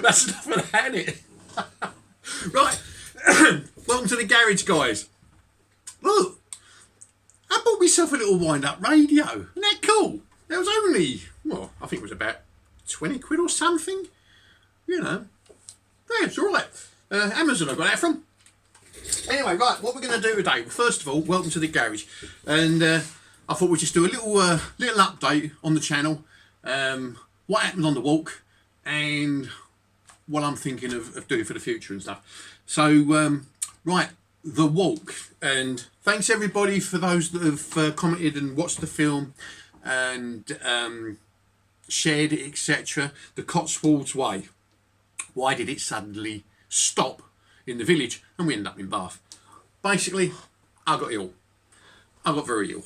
That's enough of that, isn't it? Right. Welcome to the garage, guys. Look, I bought myself a little wind-up radio. Isn't that cool? That was only, well, I think it was about 20 quid or something. You know. Yeah, it's all right. Amazon I got that from. Anyway, right, what we're going to do today, well, first of all, welcome to the garage. And I thought we'd just do a little update on the channel. What happened on the walk and what I'm thinking of doing for the future and stuff. So, right, the walk. And thanks everybody for those that have commented and watched the film and shared it, etc. The Cotswolds Way. Why did it suddenly stop in the village and we ended up in Bath? Basically, I got ill. I got very ill.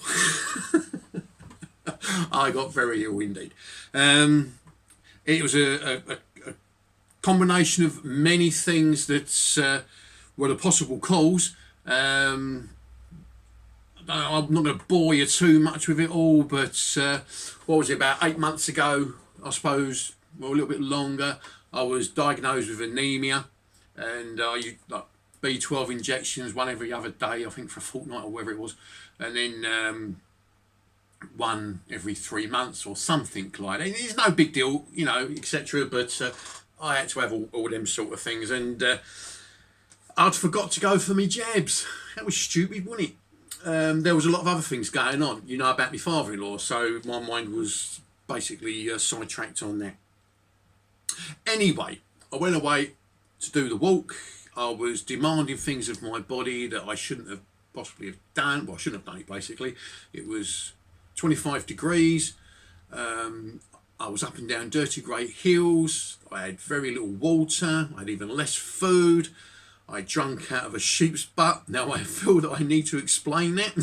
I got very ill indeed. It was a combination of many things that were the possible cause. I'm not going to bore you too much with it all, but what was it, about 8 months ago, I suppose, well, a little bit longer, I was diagnosed with anemia, and I used like B12 injections, one every other day, I think for a fortnight or whatever it was, and then one every 3 months or something like that. It's no big deal, you know, etc. But I had to have all them sort of things, and I'd forgot to go for me jabs. That was stupid, wasn't it? There was a lot of other things going on, you know, about my father-in-law, so my mind was basically sidetracked on that. Anyway, I went away to do the walk. I was demanding things of my body that I shouldn't have possibly have done. Well, I shouldn't have done it, basically. It was 25 degrees. I was up and down dirty grey hills. I had very little water. I had even less food. I drank out of a sheep's butt. Now I feel that I need to explain that.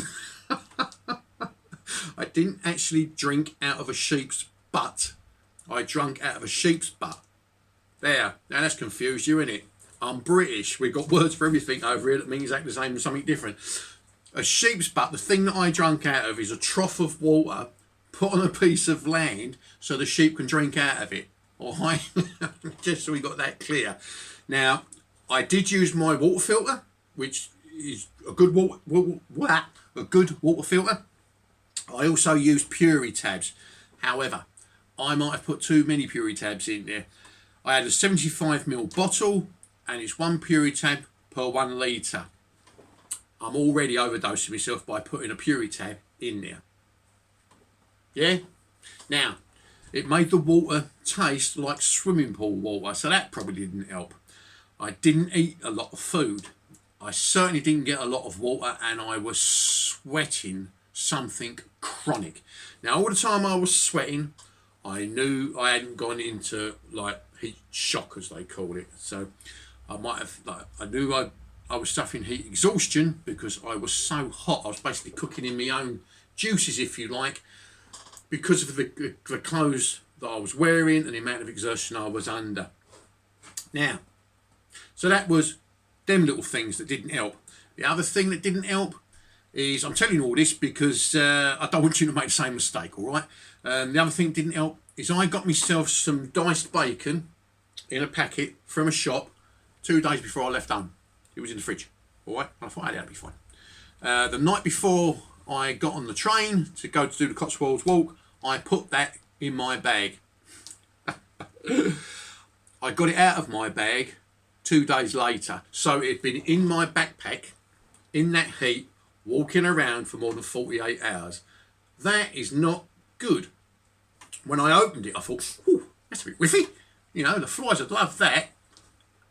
I didn't actually drink out of a sheep's butt. I drank out of a sheep's butt. There. Now that's confused you, innit? I'm British. We've got words for everything over here that mean exactly the same as something different. A sheep's butt, the thing that I drank out of, is a trough of water put on a piece of land so the sheep can drink out of it. All right? Just so we got that clear. Now, I did use my water filter, which is a good water filter. I also used Puri tabs. However, I might have put too many Puri tabs in there. I had a 75ml bottle and it's 1 Puri tab per 1 litre. I'm already overdosing myself by putting a Puri tab in there. Yeah? Now, it made the water taste like swimming pool water, so that probably didn't help. I didn't eat a lot of food. I certainly didn't get a lot of water, and I was sweating something chronic. Now, all the time I was sweating, I knew I hadn't gone into like heat shock, as they call it. So I might have, like, I knew I was suffering heat exhaustion because I was so hot. I was basically cooking in my own juices, if you like, because of the clothes that I was wearing and the amount of exertion I was under. Now, so that was them little things that didn't help. The other thing that didn't help is, I'm telling you all this because I don't want you to make the same mistake, all right? The other thing that didn't help is I got myself some diced bacon in a packet from a shop 2 days before I left home. It was in the fridge, all right? I thought, that'd be fine. The night before I got on the train to go to do the Cotswolds walk, I put that in my bag. I got it out of my bag 2 days later. So it had been in my backpack, in that heat, walking around for more than 48 hours. That is not good. When I opened it, I thought, ooh, that's a bit whiffy. You know, the flies would love that.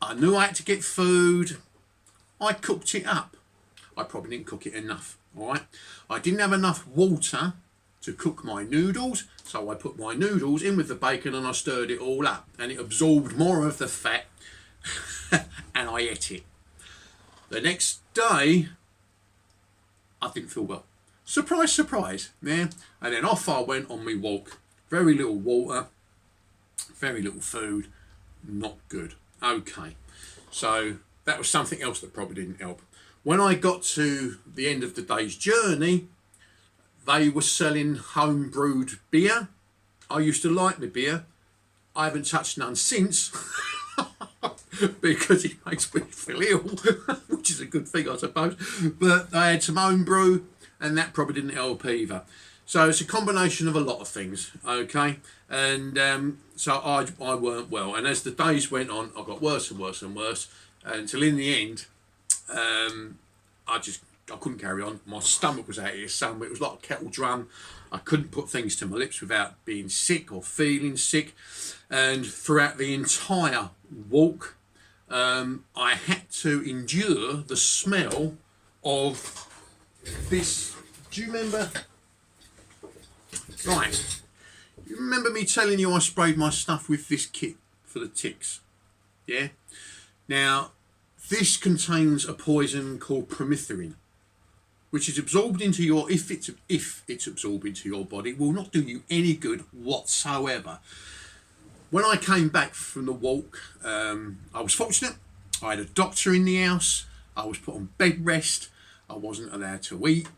I knew I had to get food. I cooked it up. I probably didn't cook it enough, all right? I didn't have enough water to cook my noodles, so I put my noodles in with the bacon and I stirred it all up, and it absorbed more of the fat and I ate it. The next day, I didn't feel well. Surprise, surprise, yeah? And then off I went on my walk. Very little water, very little food, not good. Okay, so that was something else that probably didn't help. When I got to the end of the day's journey, they were selling home brewed beer. I used to like the beer. I haven't touched none since. because it makes me feel ill, which is a good thing, I suppose. But I had some home brew, and that probably didn't help either. So it's a combination of a lot of things, okay? And so I weren't well. And as the days went on, I got worse and worse and worse, until in the end, I couldn't carry on. My stomach was out here somewhere. It was like a kettle drum. I couldn't put things to my lips without being sick or feeling sick. And throughout the entire walk, I had to endure the smell of this. Do you remember? Right. You remember me telling you I sprayed my stuff with this kit for the ticks? Yeah? Now, this contains a poison called permethrin, which is absorbed into your, if it's absorbed into your body, will not do you any good whatsoever. When I came back from the walk, I was fortunate. I had a doctor in the house. I was put on bed rest. I wasn't allowed to eat.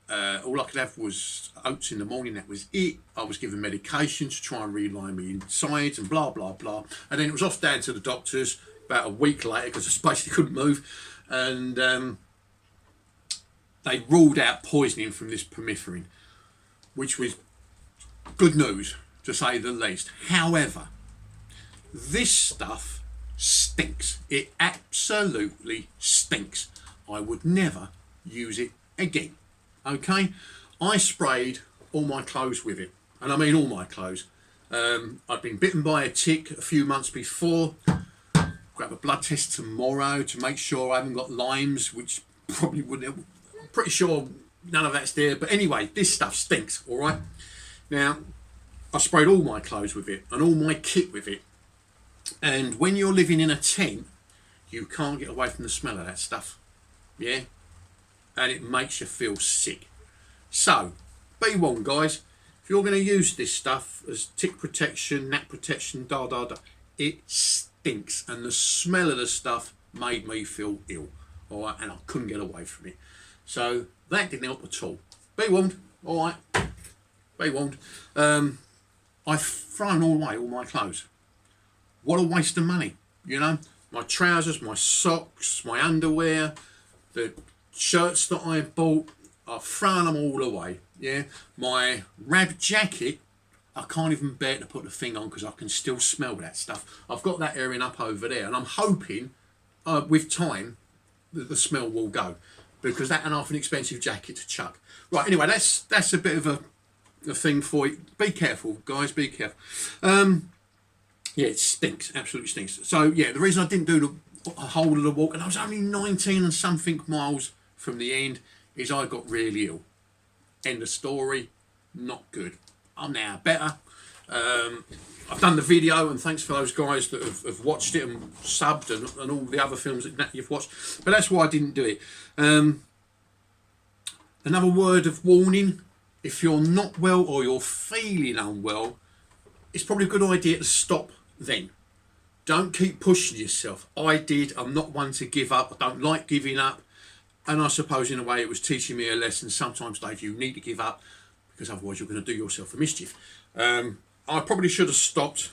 All I could have was oats in the morning. That was it. I was given medication to try and realign me insides and blah, blah, blah. And then it was off down to the doctors about a week later because I basically couldn't move. And they ruled out poisoning from this permethrin, which was good news, to say the least. However, this stuff stinks. It absolutely stinks. I would never use it again. Okay? I sprayed all my clothes with it. And I mean all my clothes. I'd been bitten by a tick a few months before. Grab a blood test tomorrow to make sure I haven't got limes, which probably wouldn't. I'm pretty sure none of that's there. But anyway, this stuff stinks, all right? Now, I sprayed all my clothes with it and all my kit with it. And when you're living in a tent, you can't get away from the smell of that stuff. Yeah? And it makes you feel sick. So, be warned, guys. If you're going to use this stuff as tick protection, gnat protection, it stinks. And the smell of the stuff made me feel ill. All right? And I couldn't get away from it. So, that didn't help at all. Be warned. All right? Be warned. I've thrown all away all my clothes. What a waste of money, you know. My trousers, my socks, my underwear, the shirts that I bought, I've thrown them all away, yeah. My rab jacket, I can't even bear to put the thing on because I can still smell that stuff. I've got that airing up over there and I'm hoping with time that the smell will go, because that and half an expensive jacket to chuck. Right, anyway, that's a bit of a thing for you. Be careful, guys, be careful. Yeah, it stinks, absolutely stinks. So yeah, the reason I didn't do the whole of the walk, and I was only 19 and something miles from the end, is I got really ill. End of story. Not good. I'm now better. I've done the video, and thanks for those guys that have watched it and subbed and all the other films that you've watched. But that's why I didn't do it. Another word of warning: if you're not well or you're feeling unwell, it's probably a good idea to stop then. Don't keep pushing yourself. I did. I'm not one to give up. I don't like giving up. And I suppose in a way it was teaching me a lesson. Sometimes, Dave, you need to give up because otherwise you're going to do yourself a mischief. I probably should have stopped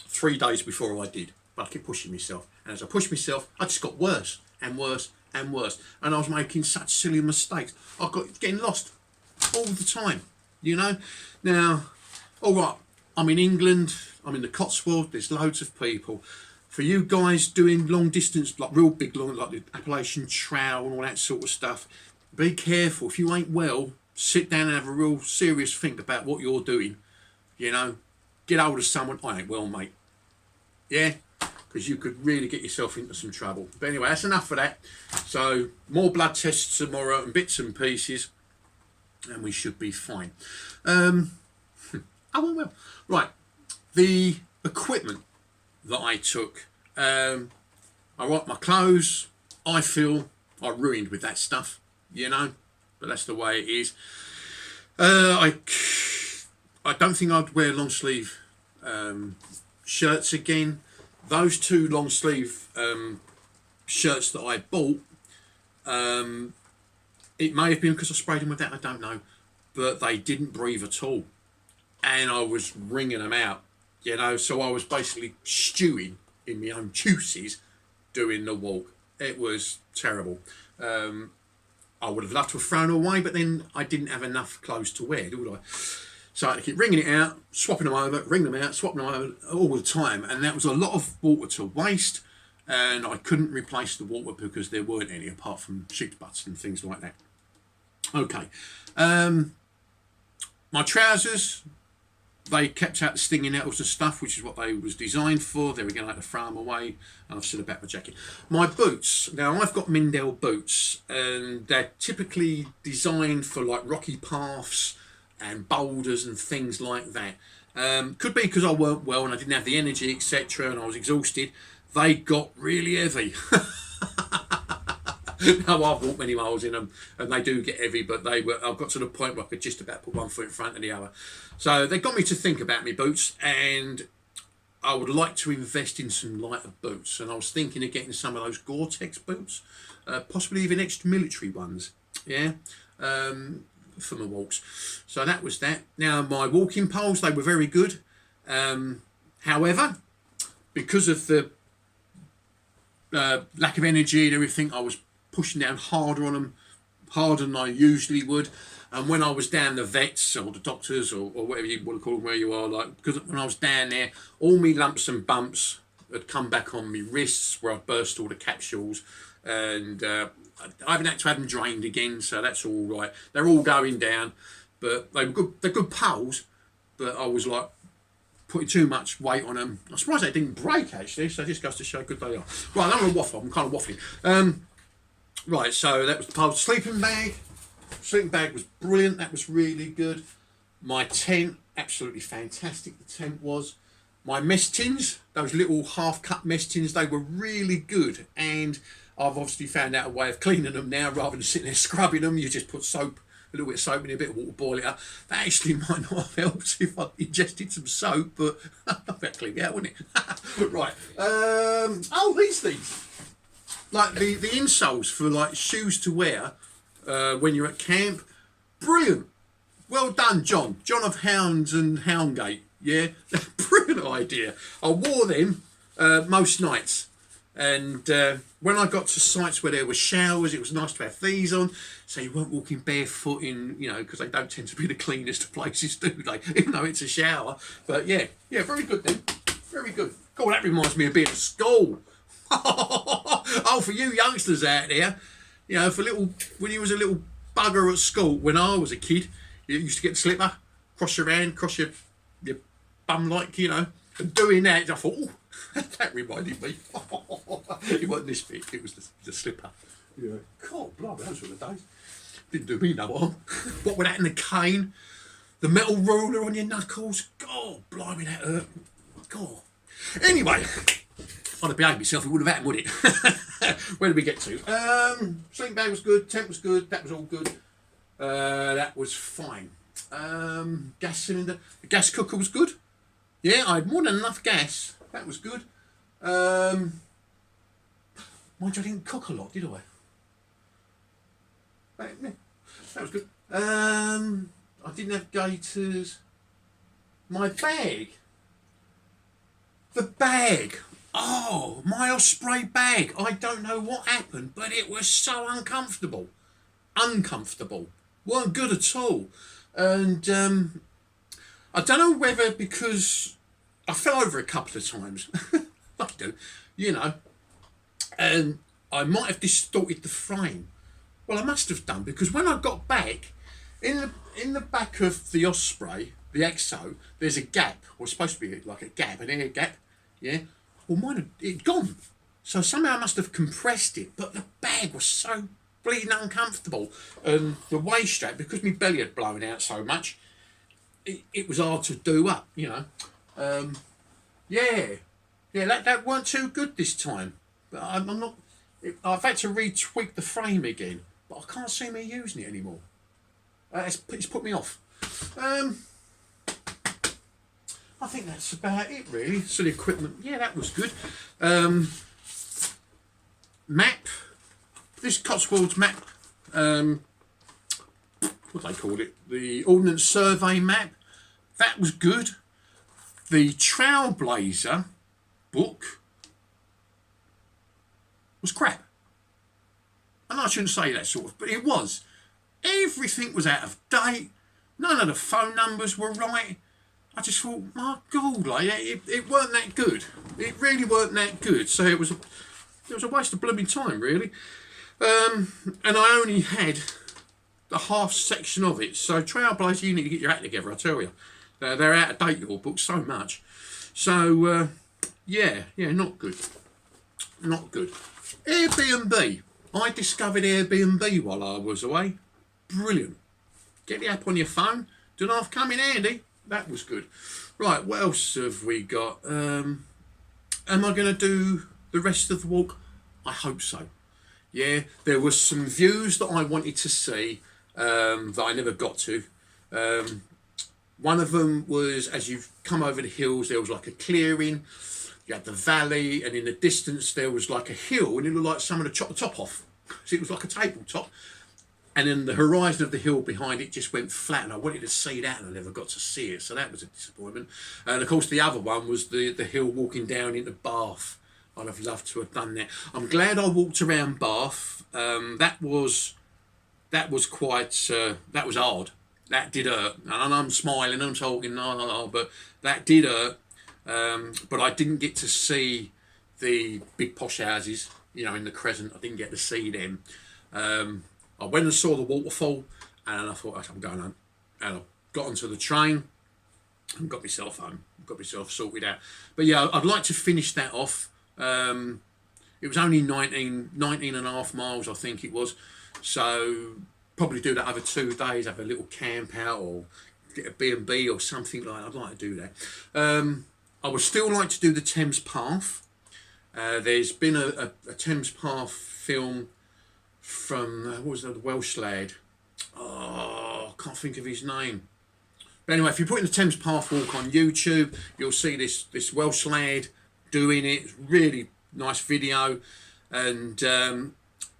3 days before I did, but I kept pushing myself. And as I pushed myself, I just got worse and worse and worse. And I was making such silly mistakes. I got getting lost all the time, you know. Now, all right, I'm in England. I'm in the Cotswolds. There's loads of people. For you guys doing long distance, like real big long, like the Appalachian Trail and all that sort of stuff, be careful. If you ain't well, sit down and have a real serious think about what you're doing. You know, get hold of someone. I ain't well, mate. Yeah, because you could really get yourself into some trouble. But anyway, that's enough of that. So more blood tests tomorrow and bits and pieces, and we should be fine. Oh well. Right, the equipment that I took. I wiped my clothes. I feel I ruined with that stuff, you know, but that's the way it is. I don't think I'd wear long sleeve shirts again. Those 2 long sleeve shirts that I bought, it may have been because I sprayed them with that, I don't know, but they didn't breathe at all, and I was wringing them out. You know, so I was basically stewing in my own juices doing the walk. It was terrible. I would have loved to have thrown away, but then I didn't have enough clothes to wear, did I? So I had to keep wringing it out, swapping them over, wringing them out, swapping them over all the time. And that was a lot of water to waste. And I couldn't replace the water because there weren't any apart from sheep's butts and things like that. Okay. My trousers, they kept out the stinging nettles and stuff, which is what they was designed for. There we go, I had to throw them away. And I've still about my jacket. My boots, now I've got Mindell boots, and they're typically designed for like rocky paths and boulders and things like that. Could be because I weren't well and I didn't have the energy, etc., and I was exhausted. They got really heavy. Now I've walked many miles in them, and they do get heavy, but I've got to the point where I could just about put one foot in front of the other. So they got me to think about my boots, and I would like to invest in some lighter boots. And I was thinking of getting some of those Gore-Tex boots, possibly even extra military ones, yeah, for my walks. So that was that. Now my walking poles, they were very good. However, because of the lack of energy and everything, I was pushing down harder on them, harder than I usually would. And when I was down the vets or the doctors or whatever you want to call them where you are, like, because when I was down there, all me lumps and bumps had come back on me wrists where I burst all the capsules, and I haven't had to have them drained again, so that's all right. They're all going down, but they were good. They're good poles, but I was like putting too much weight on them. I'm surprised they didn't break actually, so it just goes to show how good they are. Right, I'm going to waffle. I'm kind of waffling. Right, so that was the pole. Sleeping bag. Sleeping bag was brilliant. That was really good. My tent, absolutely fantastic. The tent was. My mess tins, those little half-cut mess tins, they were really good. And I've obviously found out a way of cleaning them now rather than sitting there scrubbing them. You just put soap, a little bit of soap in a bit of water, boil it up. That actually might not have helped if I ingested some soap, but that cleaned it out, wouldn't it? Right. Oh, these things. Like the insoles for like shoes to wear when you're at camp. Brilliant. Well done, John. John of Hounds and Houndgate. Yeah, brilliant idea. I wore them most nights. And when I got to sites where there were showers, it was nice to have these on, so you weren't walking barefoot in, you know, because they don't tend to be the cleanest of places, do they? Even though it's a shower. But yeah, very good then. Very good. God, that reminds me of being at school. Oh, for you youngsters out there, you know, when you was a little bugger at school, when I was a kid, you used to get the slipper, cross your hand, cross your bum, like, you know, and doing that, I thought, oh, that reminded me. It wasn't this bit, it was the slipper. Yeah. God, blimey, those were the days. Didn't do me no harm. What with that and the cane, the metal ruler on your knuckles. God, blimey, that hurt. God. Anyway, if I'd have behaved myself, it would have happened, would it? Where did we get to? Sleeping bag was good, tent was good, that was all good. That was fine. Gas cylinder, the gas cooker was good. Yeah, I had more than enough gas. That was good. Mind you, I didn't cook a lot, did I? That was good. I didn't have gaiters. My bag. The bag. Oh, my Osprey bag. I don't know what happened, but it was so uncomfortable. Uncomfortable. Weren't good at all. And I don't know whether because I fell over a couple of times. I do, you know. And I might have distorted the frame. Well, I must have done, because when I got back, in the back of the Osprey, the EXO, there's a gap, or it's supposed to be like a gap, an air gap, yeah? Well, mine had gone. So somehow I must have compressed it, but the bag was so bleeding uncomfortable. And the waist strap, because my belly had blown out so much, it was hard to do up, you know. Yeah, that weren't too good this time. But I'm not. I've had to retweak the frame again, but I can't see me using it anymore. It's put me off. I think that's about it, really. So the equipment, yeah, that was good. Map. This Cotswolds map. What do they call it? The Ordnance Survey map. That was good. The Trailblazer book was crap. And I shouldn't say that sort of, but it was. Everything was out of date. None of the phone numbers were right. I just thought, my God, like it weren't that good. It really weren't that good. So it was a waste of blooming time, really. And I only had the half section of it. So Trailblazer, you need to get your act together, I tell you. They're out of date, your books, so much. So, yeah, not good. Not good. Airbnb. I discovered Airbnb while I was away. Brilliant. Get the app on your phone. Don't have to come in handy. That was good. Right, what else have we got? Am I going to do the rest of the walk? I hope so. Yeah, there was some views that I wanted to see that I never got to. One of them was, as you've come over the hills, there was like a clearing. You had the valley, and in the distance there was like a hill, and it looked like someone had chopped the top off. So it was like a tabletop. And then the horizon of the hill behind it just went flat, and I wanted to see that, and I never got to see it, so that was a disappointment. And of course the other one was the hill walking down into Bath. I'd have loved to have done that. I'm glad I walked around Bath. That was quite, that was hard. That did hurt, and I'm smiling, I'm talking, but that did hurt. But I didn't get to see the big posh houses, you know, in the Crescent. I didn't get to see them. I went and saw the waterfall, and I thought, I'm going home. And I got onto the train and got myself home, got myself sorted out. But yeah, I'd like to finish that off. It was only 19 and a half miles, I think it was. So probably do that over 2 days, have a little camp out or get a B&B or something like that. I'd like to do that. I would still like to do the Thames Path. There's been a Thames Path film from, what was that, the Welsh lad? Oh, I can't think of his name. But anyway, if you put in the Thames Path walk on YouTube, you'll see this Welsh lad doing it. It's really nice video. And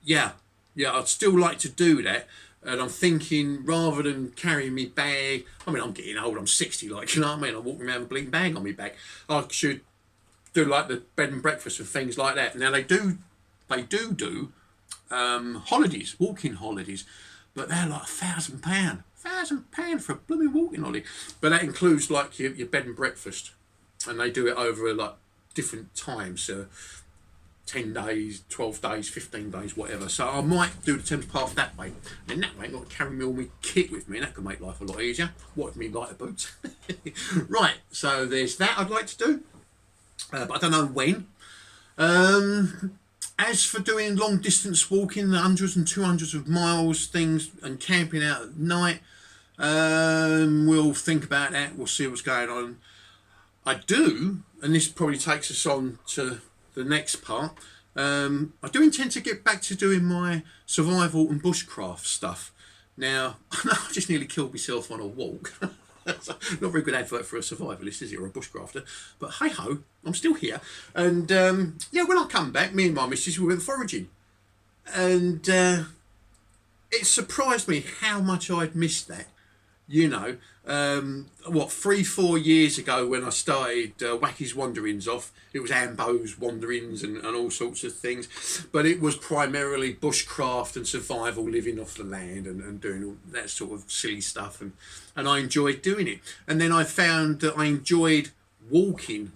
yeah, I'd still like to do that. And I'm thinking, rather than carrying me bag, I mean, I'm getting old, I'm 60, like, you know what I mean? I'm walking around with a bleeding bag on my back. I should do like the bed and breakfast and things like that. Now they do holidays, walking holidays, but they're like £1,000. £1,000 for a blooming walking holiday. But that includes like your bed and breakfast, and they do it over like different times. 10 days, 12 days, 15 days, whatever. So I might do the Thames Path that way. And that way I've got to carry me all my kit with me, and that could make life a lot easier. What with me lighter boots? Right, so there's that I'd like to do. But I don't know when. As for doing long distance walking, the hundreds and 200s of miles things, and camping out at night, we'll think about that. We'll see what's going on. I do, and this probably takes us on to the next part. I do intend to get back to doing my survival and bushcraft stuff. Now, I know I just nearly killed myself on a walk. Not a very good advert for a survivalist, is it, or a bushcrafter? But hey ho, I'm still here. And yeah, when I come back, me and my missus, we went foraging. And it surprised me how much I'd missed that. You know, 3-4 years ago when I started Wacky's Wanderings off, it was Ambo's Wanderings and all sorts of things, but it was primarily bushcraft and survival, living off the land and doing all that sort of silly stuff, and I enjoyed doing it. And then I found that I enjoyed walking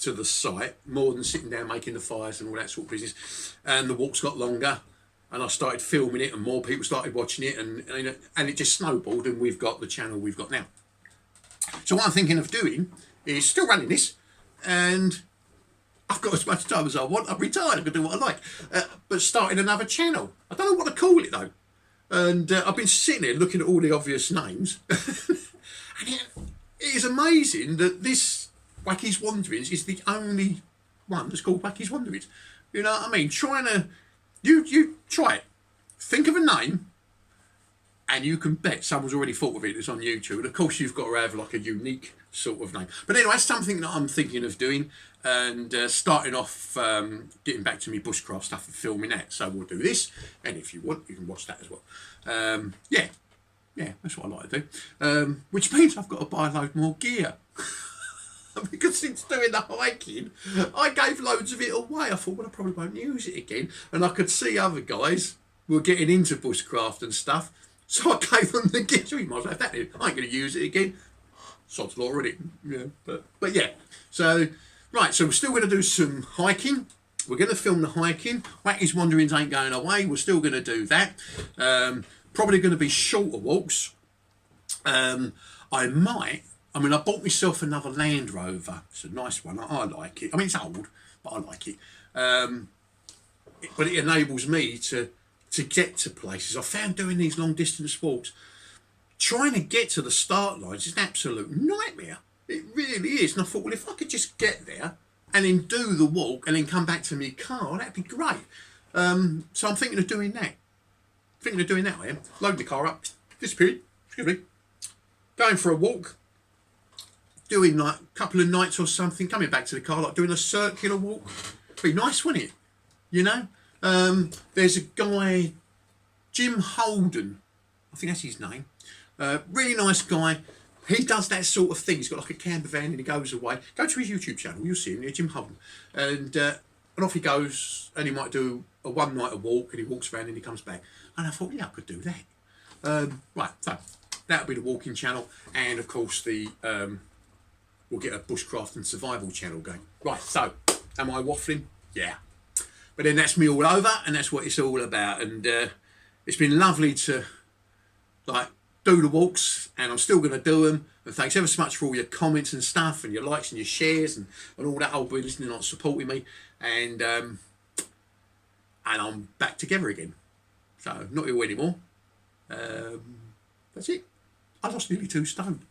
to the site more than sitting down making the fires and all that sort of business, and the walks got longer. And I started filming it, and more people started watching it, and it just snowballed, and we've got the channel we've got now. So what I'm thinking of doing is still running this, and I've got as much time as I want. I'm retired, I can do what I like, but starting another channel. I don't know what to call it though, and I've been sitting here looking at all the obvious names, and it is amazing that this Wacky's Wanderings is the only one that's called Wacky's Wanderings. You know what I mean? You try it. Think of a name, and you can bet someone's already thought of it. It's on YouTube. And of course, you've got to have like a unique sort of name. But anyway, that's something that I'm thinking of doing, and starting off getting back to me bushcraft stuff and filming that. So we'll do this, and if you want, you can watch that as well. Yeah, that's what I like to do. Which means I've got to buy a load more gear. because since doing the hiking, I gave loads of it away. I thought, well, I probably won't use it again. And I could see other guys were getting into bushcraft and stuff. So I gave them the gift. We might as well have that. I ain't going to use it again. Sod's law, already. Yeah, but yeah. So, right, so we're still going to do some hiking. We're going to film the hiking. Wacky's Wanderings ain't going away. We're still going to do that. Probably going to be shorter walks. I bought myself another Land Rover. It's a nice one. I like it. I mean, it's old, but I like it. But it enables me to get to places. I found doing these long distance walks, trying to get to the start lines is an absolute nightmare. It really is. And I thought, well, if I could just get there and then do the walk and then come back to my car, that'd be great. So I'm thinking of doing that. I am. Loading the car up, disappearing, excuse me, going for a walk, doing like a couple of nights or something, coming back to the car, like doing a circular walk. Be nice, wouldn't it? You know? There's a guy, Jim Holden, I think that's his name. Really nice guy. He does that sort of thing. He's got like a camper van and he goes away. Go to his YouTube channel, you'll see him, Jim Holden. And off he goes, and he might do a one night walk, and he walks around and he comes back. And I thought, yeah, I could do that. Right, so that'll be the walking channel, and of course we'll get a bushcraft and survival channel going. Right, so am I waffling? Yeah. But then that's me all over, and that's what it's all about. And it's been lovely to do the walks, and I'm still going to do them. And thanks ever so much for all your comments and stuff, and your likes and your shares, and all that old boy listening and supporting me. And I'm back together again. So not ill anymore. That's it. I lost nearly 2 stone.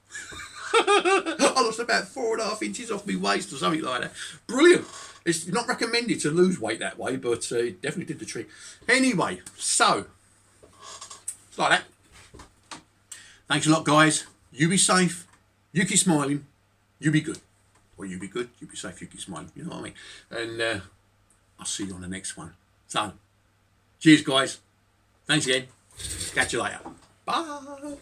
I lost about 4.5 inches off my waist or something like that. Brilliant. It's not recommended to lose weight that way, but it definitely did the trick. Anyway, so it's like that. Thanks a lot, guys. You be safe. You keep smiling. You be good. Or you be good. You be safe. You keep smiling. You know what I mean? And I'll see you on the next one. So, cheers, guys. Thanks again. Catch you later. Bye.